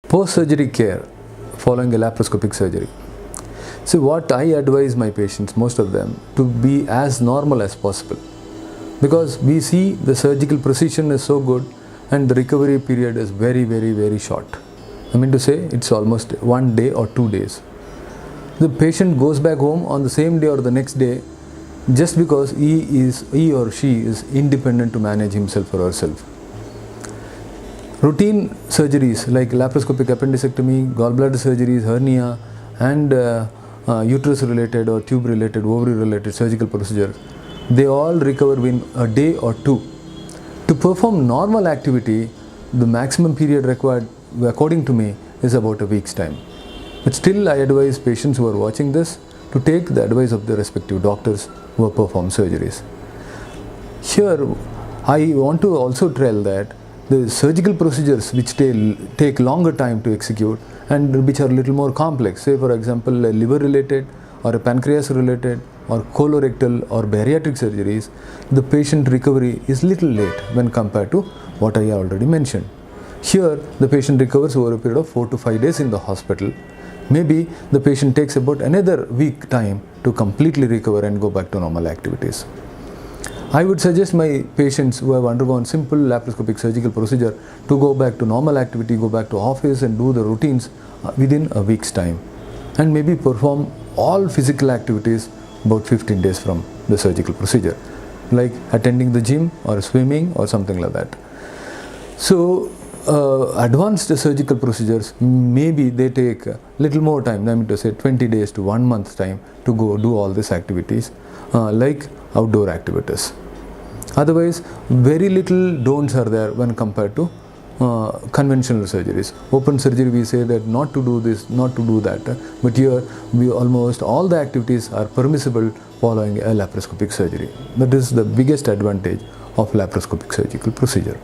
Post-surgery care following a laparoscopic surgery. So what I advise my patients, most of them, to be as normal as possible, because we see the surgical precision is so good and the recovery period is very short. I mean to say, it's almost 1 day or 2 days. The patient goes back home on the same day or the next day just because he or she is independent to manage himself or herself. Routine surgeries like laparoscopic appendicectomy, gallbladder surgeries, hernia, and uterus related or tube related, ovary related surgical procedures, they all recover within a day or 2. To perform normal activity, the maximum period required, according to me, is about a week's time. But still, I advise patients who are watching this to take the advice of their respective doctors who have performed surgeries. Here, I want to also tell that the surgical procedures which take longer time to execute and which are a little more complex, say for example a liver related or a pancreas related or colorectal or bariatric surgeries, the patient recovery is little late when compared to what I already mentioned. Here the patient recovers over a period of 4 to 5 days in the hospital. Maybe the patient takes about another week time to completely recover and go back to normal activities. I would suggest my patients who have undergone simple laparoscopic surgical procedure to go back to normal activity, go back to office and do the routines within a week's time, and maybe perform all physical activities about 15 days from the surgical procedure, like attending the gym or swimming or something like that. So advanced surgical procedures, maybe they take a little more time, I mean to say 20 days to 1 month time to go do all these activities like outdoor activities. Otherwise, very little don'ts are there when compared to conventional surgeries. Open surgery, we say that not to do this, not to do that, but here almost all the activities are permissible following a laparoscopic surgery. That is the biggest advantage of laparoscopic surgical procedure.